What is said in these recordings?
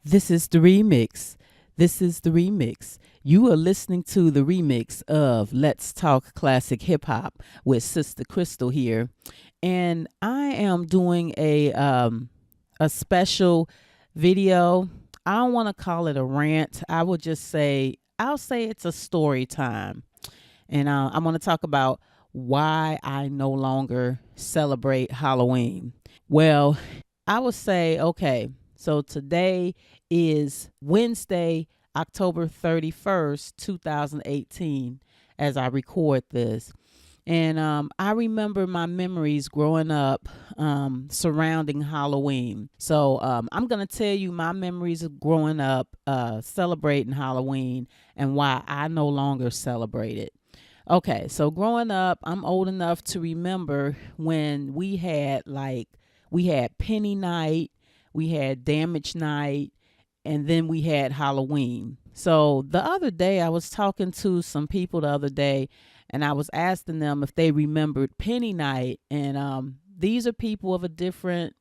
This is the remix. This is the remix. You are listening to the remix of Let's Talk Classic Hip Hop with Sistah Crystal here, and I am doing a special video. I don't want to call it a rant. I'll say it's a story time, and I want to talk about why I no longer celebrate Halloween. Well, I would say, okay, so today is Wednesday, October 31st, 2018, as I record this. And I remember my memories growing up surrounding Halloween. So I'm going to tell you my memories of growing up celebrating Halloween and why I no longer celebrate it. Okay, so growing up, I'm old enough to remember when we had Penny Night, we had Damage Night, and then we had Halloween. So the other day, I was talking to some people the other day, and I was asking them if they remembered Penny Night. And these are people of a different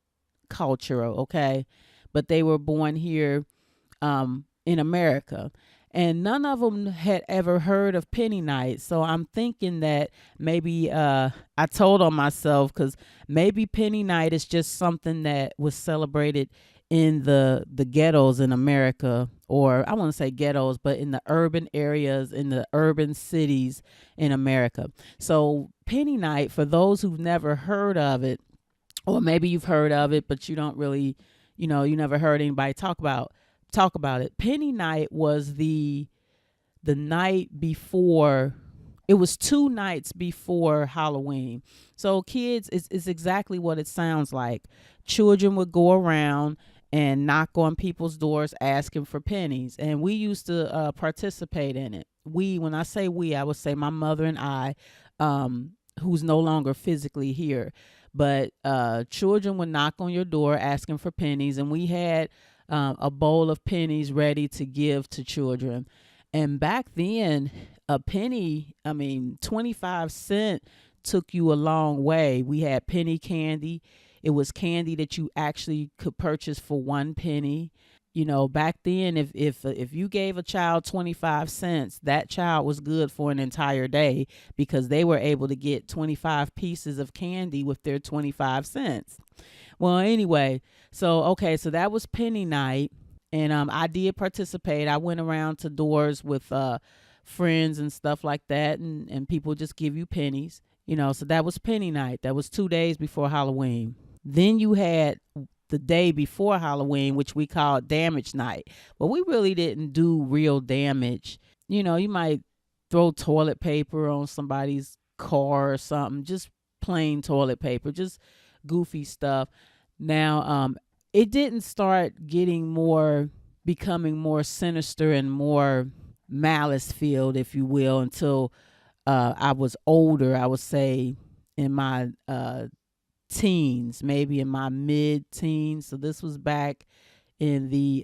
culture, okay? But they were born here in America. And none of them had ever heard of Penny Night. So I'm thinking that maybe I told on myself because maybe Penny Night is just something that was celebrated in the ghettos in America, or I want to say ghettos, but in the urban areas, in the urban cities in America. So Penny Night, for those who've never heard of it, or maybe you've heard of it, but you don't really, you never heard anybody talk about it. Penny Night was the night before. It was 2 nights before Halloween. So kids, it's exactly what it sounds like. Children would go around and knock on people's doors asking for pennies, and we used to participate in it. When I say we, I would say my mother and I, who's no longer physically here, but children would knock on your door asking for pennies, and we had a bowl of pennies ready to give to children. And back then, a penny, 25 cents took you a long way. We had penny candy. It was candy that you actually could purchase for 1 penny. Back then, if you gave a child 25 cents, that child was good for an entire day because they were able to get 25 pieces of candy with their 25 cents. Well, anyway, so that was Penny Night, and I did participate. I went around to doors with friends and stuff like that, and people just give you pennies. So that was Penny Night. That was 2 days before Halloween. Then you had the day before Halloween, which we called Damage Night. But we really didn't do real damage. You might throw toilet paper on somebody's car or something, just plain toilet paper, just goofy stuff. Now, it didn't start becoming more sinister and more malice filled, if you will, until I was older. I would say in my teens, maybe in my mid-teens. So this was back in the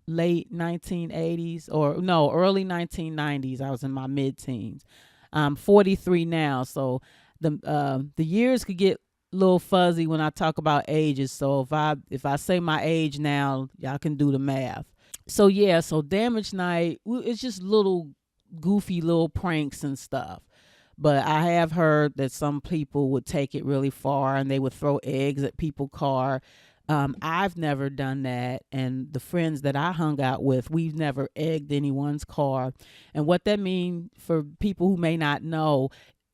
late 1980s, or no, early 1990s. I was in my mid-teens. I'm 43 now, so the years could get a little fuzzy when I talk about ages. So if I say my age now, y'all can do the math. So yeah, so Damage Night, it's just little goofy little pranks and stuff. But I have heard that some people would take it really far and they would throw eggs at people's car. I've never done that. And the friends that I hung out with, we've never egged anyone's car. And what that means for people who may not know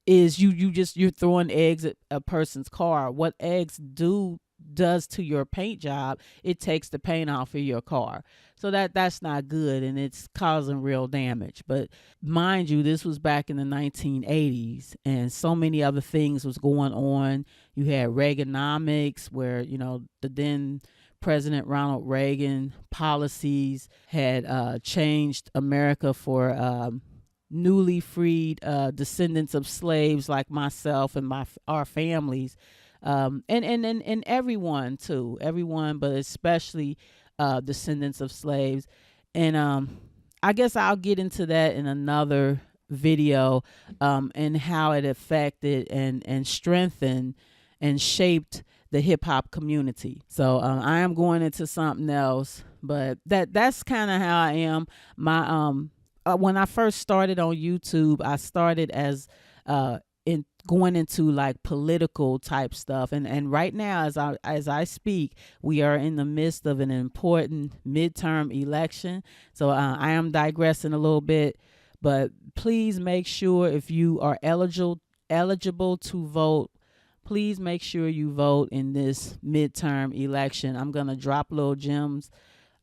is you're throwing eggs at a person's car. What eggs does to your paint job, it takes the paint off of your car. So that's not good, and it's causing real damage. But mind you, this was back in the 1980s, and so many other things was going on. You had Reaganomics, where the then President Ronald Reagan policies had changed America for newly freed descendants of slaves like myself and our families. And everyone too, but especially descendants of slaves. And I guess I'll get into that in another video, and how it affected and strengthened and shaped the hip hop community. So I am going into something else. But that's kind of how I am. My when I first started on YouTube, I started as in going into like political type stuff, and right now as I speak, we are in the midst of an important midterm election. So I am digressing a little bit, but please make sure if you are eligible to vote, please make sure you vote in this midterm election. I'm gonna drop little gems,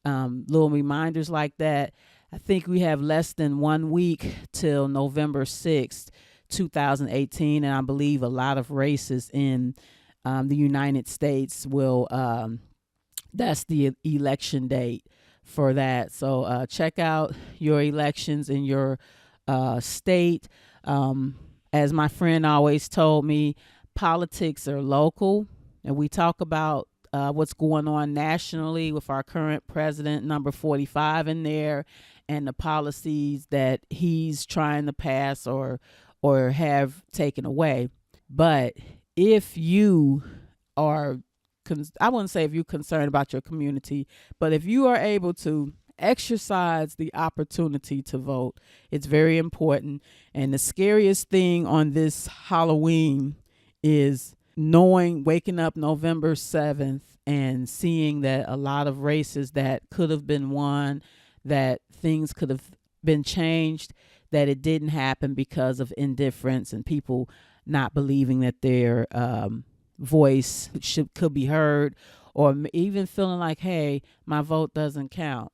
little reminders like that. I think we have less than 1 week till November 6th, 2018, and I believe a lot of races in the United States will. That's the election date for that. So check out your elections in your state. As my friend always told me, politics are local, and we talk about what's going on nationally with our current president, number 45, in there, and the policies that he's trying to pass or have taken away. But if you are, I wouldn't say if you're concerned about your community, but if you are able to exercise the opportunity to vote, it's very important. And the scariest thing on this Halloween is waking up November 7th and seeing that a lot of races that could have been won, that things could have been changed, that it didn't happen because of indifference and people not believing that their voice could be heard, or even feeling like, hey, my vote doesn't count.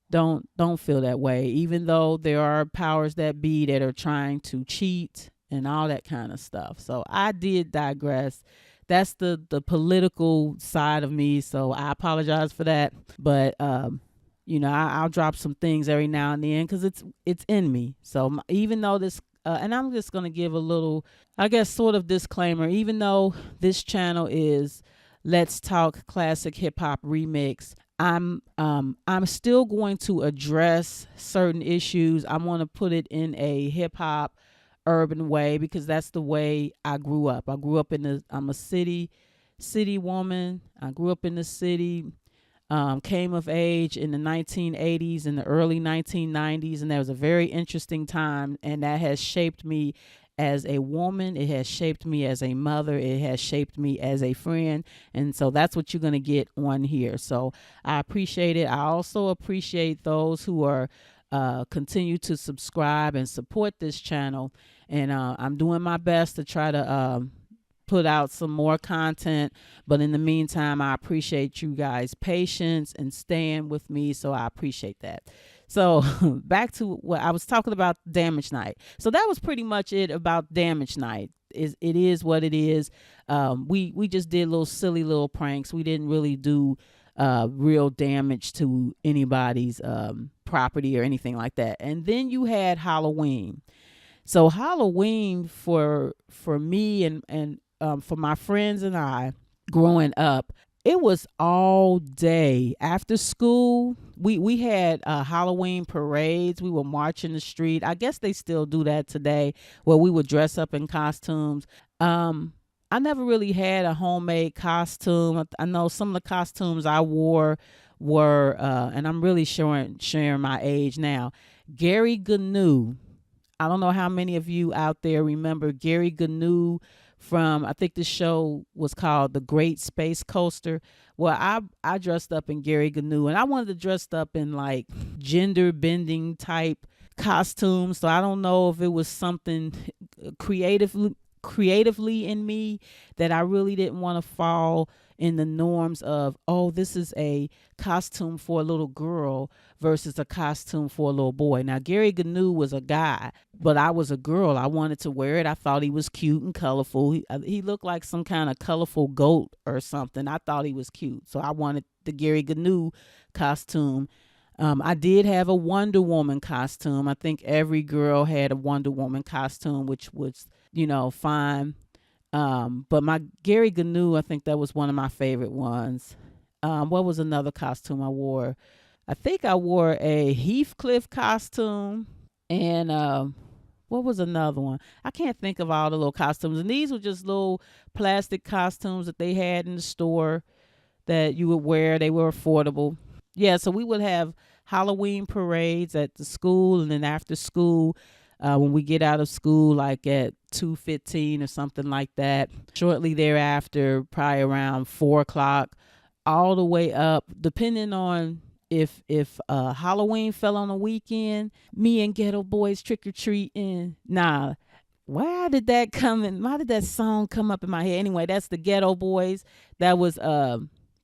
Don't feel that way, even though there are powers that be that are trying to cheat and all that kind of stuff. So I did digress. That's the political side of me, so I apologize for that. But I'll drop some things every now and then because it's in me. So even though this and I'm just going to give a little, I guess, sort of disclaimer. Even though this channel is Let's Talk Classic Hip Hop Remix, I'm still going to address certain issues. I want to put it in a hip hop urban way because that's the way I grew up. I'm a city woman. I grew up in the city. Came of age in the 1980s and the early 1990s, and that was a very interesting time, and that has shaped me as a woman. It has shaped me as a mother. It has shaped me as a friend, and so that's what you're going to get on here. So I appreciate it. I also appreciate those who are continue to subscribe and support this channel, and I'm doing my best to try to put out some more content, but in the meantime, I appreciate you guys' patience and staying with me, so I appreciate that. So back to what I was talking about, Damage Night. So that was pretty much it about Damage Night. It is what it is. We just did little silly little pranks. We didn't really do real damage to anybody's property or anything like that. And then you had Halloween. So Halloween for me and for my friends and I growing up, it was all day after school. We had Halloween parades. We would march in the street. I guess they still do that today, where we would dress up in costumes. I never really had a homemade costume. I know some of the costumes I wore were, and I'm really sharing my age now, Gary Gnu. I don't know how many of you out there remember Gary Gnu from, I think the show was called The Great Space Coaster. Well, I dressed up in Gary Gnu, and I wanted to dress up in like gender bending type costumes. So I don't know if it was something creatively in me that I really didn't want to fall in the norms of, oh, this is a costume for a little girl versus a costume for a little boy. Now, Gary Gnu was a guy, but I was a girl. I wanted to wear it. I thought he was cute and colorful. He looked like some kind of colorful goat or something. I thought he was cute. So I wanted the Gary Gnu costume. I did have a Wonder Woman costume. I think every girl had a Wonder Woman costume, which was, fine. But my Gary Gnu, I think that was one of my favorite ones. What was another costume I wore? I think I wore a Heathcliff costume. And what was another one? I can't think of all the little costumes. And these were just little plastic costumes that they had in the store that you would wear. They were affordable. Yeah, so we would have Halloween parades at the school, and then after school, when we get out of school, like at 2:15 or something like that. Shortly thereafter, probably around 4 o'clock, all the way up, depending on if Halloween fell on a weekend, me and Ghetto Boys trick or treating. Nah, why did that come in? Why did that song come up in my head? Anyway, that's the Ghetto Boys. That was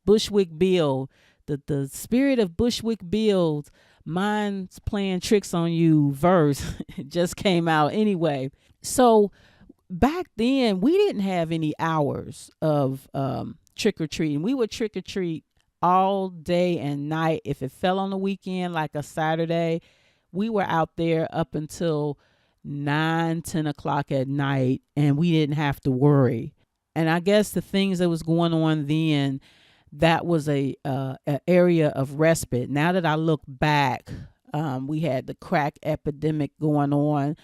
Bushwick Bill, the spirit of Bushwick Bill's "Mine's Playing Tricks on You" verse just came out anyway. So back then we didn't have any hours of trick or treating. We would trick or treat all day and night. If it fell on the weekend, like a Saturday, we were out there up until 9, 10 o'clock at night, and we didn't have to worry. And I guess the things that was going on then, that was a area of respite. Now that I look back, we had the crack epidemic going on.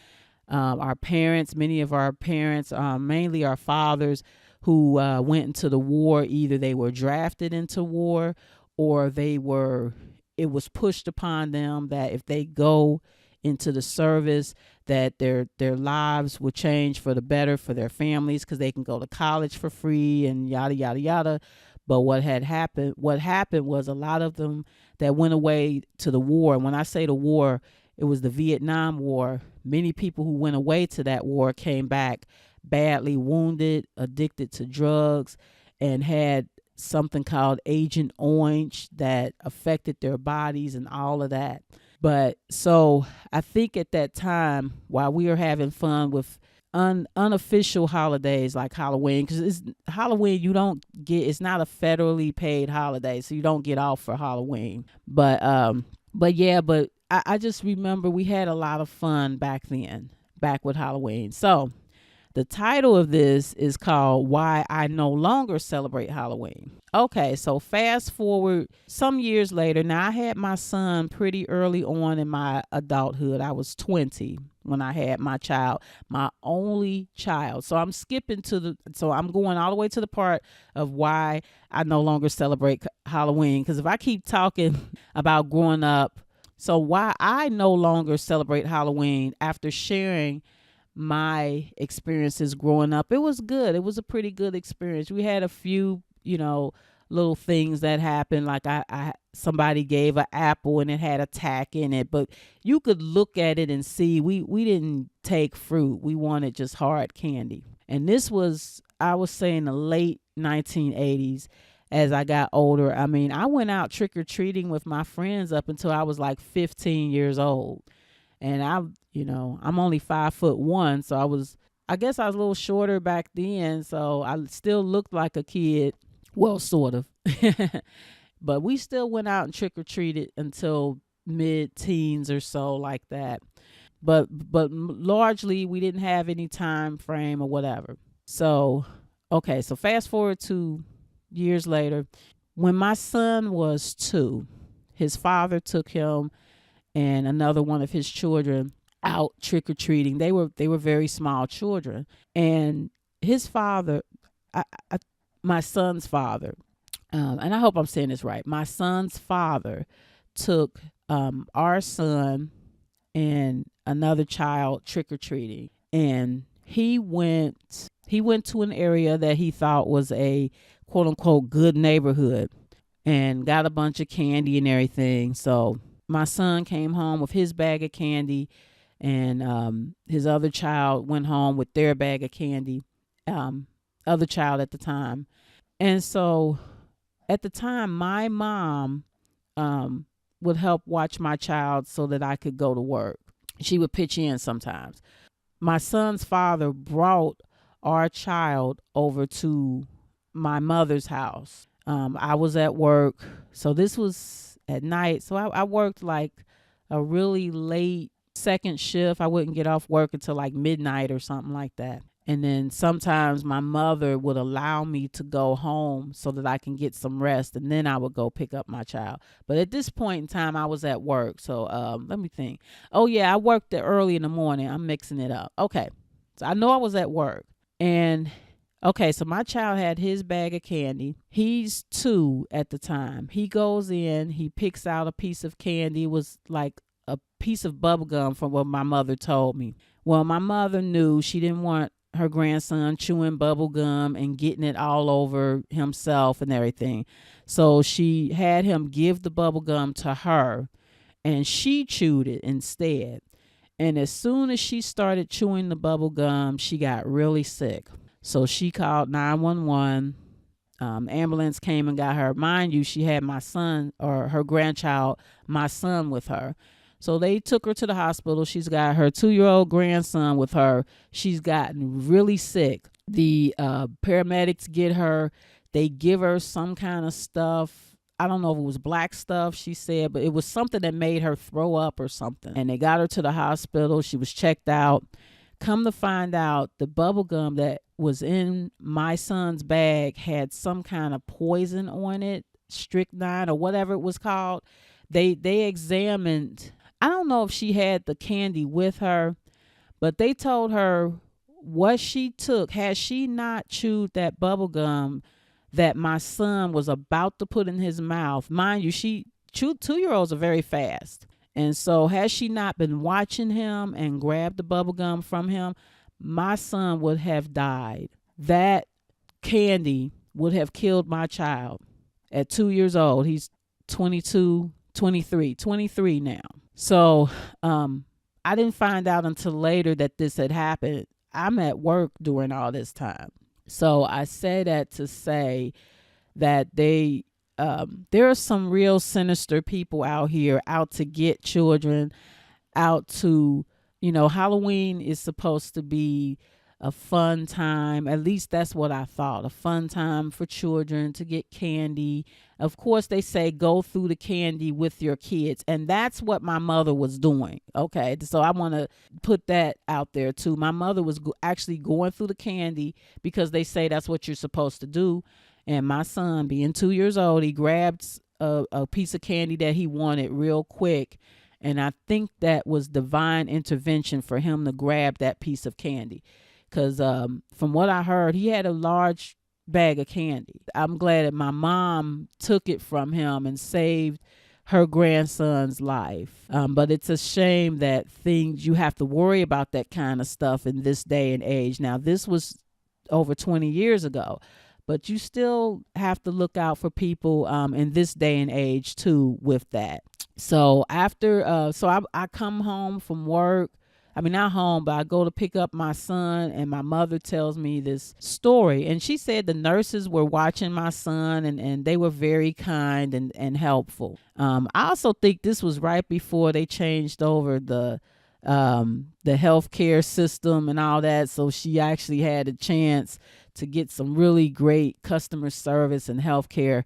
Our parents, many of our parents, mainly our fathers, who went into the war, either they were drafted into war or it was pushed upon them that if they go into the service, that their lives will change for the better for their families, because they can go to college for free and yada yada yada. But what happened was a lot of them that went away to the war. And when I say the war, it was the Vietnam War. Many people who went away to that war came back badly wounded, addicted to drugs, and had something called Agent Orange that affected their bodies and all of that. But so I think at that time, while we were having fun with unofficial holidays like Halloween, because it's Halloween, you don't get, it's not a federally paid holiday, so you don't get off for Halloween. But yeah, but I just remember we had a lot of fun back then, back with Halloween. So the title of this is called "Why I No Longer Celebrate Halloween." Okay, so fast forward some years later. Now, I had my son pretty early on in my adulthood. I was 20 when I had my child, my only child. So I'm going all the way to the part of why I no longer celebrate Halloween. Because if I keep talking about growing up, so why I no longer celebrate Halloween after sharing my experiences growing up. It was good. It was a pretty good experience. We had a few, little things that happened. Like somebody gave an apple and it had a tack in it, but you could look at it and see we didn't take fruit. We wanted just hard candy. And this was, I was saying, the late 1980s. As I got older, I mean, I went out trick or treating with my friends up until I was like 15 years old. And I'm only 5'1", so I guess I was a little shorter back then, so I still looked like a kid. Well, sort of. But we still went out and trick or treated until mid-teens or so, like that. But largely we didn't have any time frame or whatever. So, okay, so fast forward to years later, when my son was 2, his father took him and another one of his children out trick or treating. They were very small children, and his father, I, my son's father, and I hope I'm saying this right. My son's father took our son and another child trick or treating, and he went to an area that he thought was a quote unquote good neighborhood, and got a bunch of candy and everything. So my son came home with his bag of candy, and his other child went home with their bag of candy, other child at the time. And so at the time, my mom would help watch my child so that I could go to work. She would pitch in sometimes. My son's father brought our child over to my mother's house. I was at work, so this was at night. So I worked like a really late second shift. I wouldn't get off work until like midnight or something like that. And then sometimes my mother would allow me to go home so that I can get some rest, and then I would go pick up my child. But at this point in time, I was at work. So let me think. Oh, yeah, I worked early in the morning. I'm mixing it up. Okay. So I know I was at work. And Okay, so my child had his bag of candy. He's 2 at the time. He goes in, he picks out a piece of candy. It was like a piece of bubble gum from what my mother told me. Well, my mother knew she didn't want her grandson chewing bubble gum and getting it all over himself and everything. So she had him give the bubble gum to her, and she chewed it instead. And as soon as she started chewing the bubble gum, she got really sick. So she called 911. Ambulance came and got her. Mind you, she had my son, or her grandchild, my son, with her. So they took her to the hospital. She's got her 2-year-old grandson with her. She's gotten really sick. The paramedics get her. They give her some kind of stuff. I don't know if it was black stuff, she said, but it was something that made her throw up or something. And they got her to the hospital. She was checked out. Come to find out, the bubble gum that was in my son's bag had some kind of poison on it, strychnine or whatever it was called. They examined. I don't know if she had the candy with her, but they told her what she took. Had she not chewed that bubble gum that my son was about to put in his mouth, mind you, 2-year-olds are very fast. And so had she not been watching him and grabbed the bubble gum from him, my son would have died. That candy would have killed my child at 2 years old. He's 23 now. So I didn't find out until later that this had happened. I'm at work during all this time. So I say that to say that there are some real sinister people out here out to get children, out to, Halloween is supposed to be a fun time. At least that's what I thought. A fun time for children to get candy. Of course, they say go through the candy with your kids. And that's what my mother was doing. Okay. So I want to put that out there too. My mother was actually going through the candy because they say that's what you're supposed to do. And my son, being 2 years old, he grabbed a piece of candy that he wanted real quick. And I think that was divine intervention for him to grab that piece of candy. Because from what I heard, he had a large bag of candy. I'm glad that my mom took it from him and saved her grandson's life. But it's a shame that you have to worry about that kind of stuff in this day and age. Now, this was over 20 years ago. But you still have to look out for people in this day and age, too, with that. So after, I come home from work. I mean, not home, but I go to pick up my son, and my mother tells me this story. And she said the nurses were watching my son, and they were very kind and helpful. I also think this was right before they changed over the healthcare system and all that. So she actually had a chance to get some really great customer service and healthcare.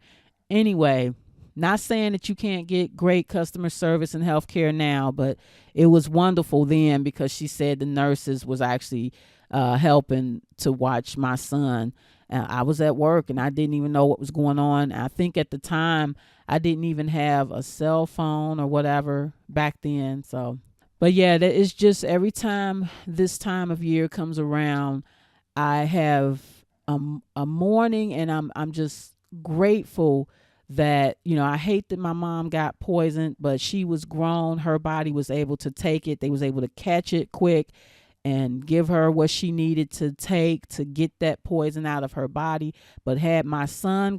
Anyway, not saying that you can't get great customer service and healthcare now, but it was wonderful then because she said the nurses was actually helping to watch my son. I was at work and I didn't even know what was going on. I think at the time I didn't even have a cell phone or whatever back then. So, but yeah, it's just every time this time of year comes around, I have a morning, and I'm just grateful that, I hate that my mom got poisoned, but she was grown. Her body was able to take it. They was able to catch it quick and give her what she needed to take to get that poison out of her body. But had my then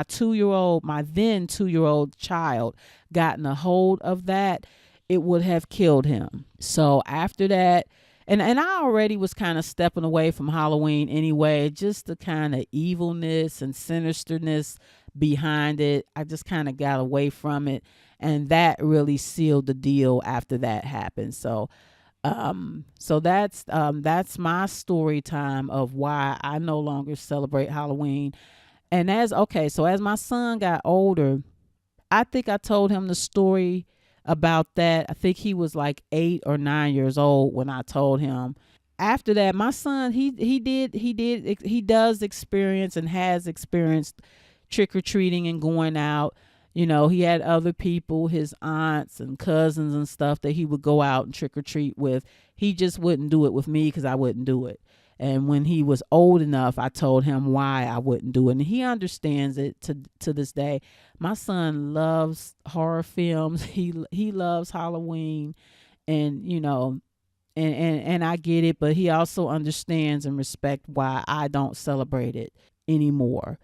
2-year-old child gotten a hold of that, it would have killed him. So after that, and I already was kind of stepping away from Halloween anyway, just the kind of evilness and sinisterness behind it. I just kind of got away from it, and that really sealed the deal after that happened. So that's my story time of why I no longer celebrate Halloween. And as my son got older, I think I told him the story about that. I think he was like 8 or 9 years old when I told him. After that, my son, he does experience and has experienced trick-or-treating and going out. He had other people, his aunts and cousins and stuff, that he would go out and trick-or-treat with. He just wouldn't do it with me because I wouldn't do it. And when he was old enough, I told him why I wouldn't do it. And he understands it to this day. My son loves horror films. He loves Halloween, and and I get it, but he also understands and respect why I don't celebrate it anymore.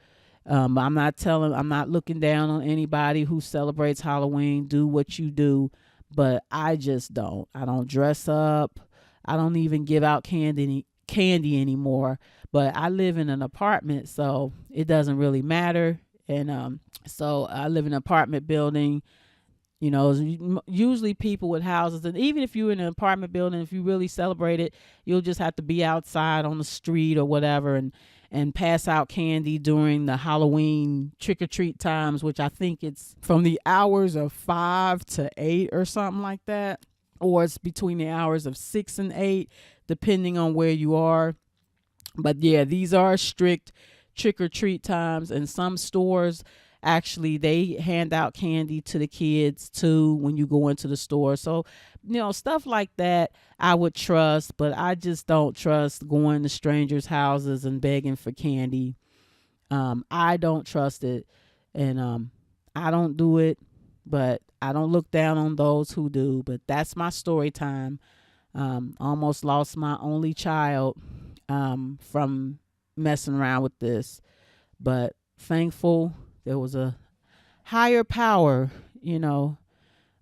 I'm not looking down on anybody who celebrates Halloween. Do what you do, but I just don't. I don't dress up. I don't even give out candy anymore. But I live in an apartment, so it doesn't really matter. And so I live in an apartment building. Usually people with houses, and even if you're in an apartment building, if you really celebrate it, you'll just have to be outside on the street or whatever, and pass out candy during the Halloween trick or treat times, which I think it's from the hours of 5 to 8 or something like that, or it's between the hours of 6 and 8, depending on where you are. But yeah, these are strict trick or treat times, and some stores actually they hand out candy to the kids too when you go into the store. So stuff like that I would trust, but I just don't trust going to strangers' houses and begging for candy. I don't trust it, and I don't do it, but I don't look down on those who do. But that's my story time. Almost lost my only child from messing around with this, but thankful there was a higher power,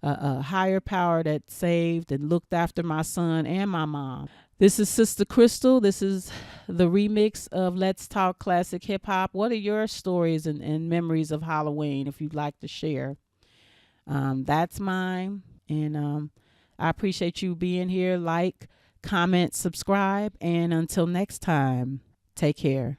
a higher power that saved and looked after my son and my mom. This is Sistah Crystal. This is the remix of Let's Talk Classic Hip Hop. What are your stories and memories of Halloween, if you'd like to share? That's mine. And I appreciate you being here. Like, comment, subscribe. And until next time, take care.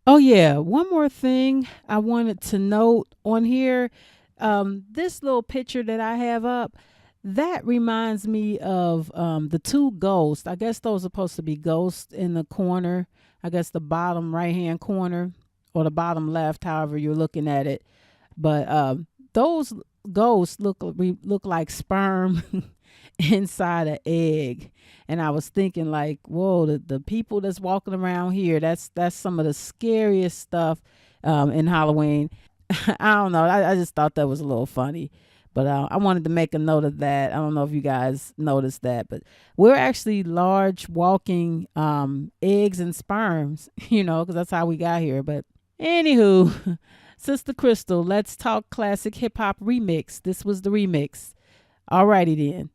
Oh, yeah. One more thing I wanted to note on here. This little picture that I have up, that reminds me of the two ghosts. I guess those are supposed to be ghosts in the corner. I guess the bottom right-hand corner or the bottom left, however you're looking at it. But those ghosts look like sperm inside an egg. And I was thinking like, whoa, the people that's walking around here, that's some of the scariest stuff in Halloween. I don't know. I just thought that was a little funny. But I wanted to make a note of that. I don't know if you guys noticed that, but we're actually large walking eggs and sperms, because that's how we got here. But anywho, Sistah Crystal, Let's Talk Classic Hip Hop Remix. This was the remix. Alrighty then.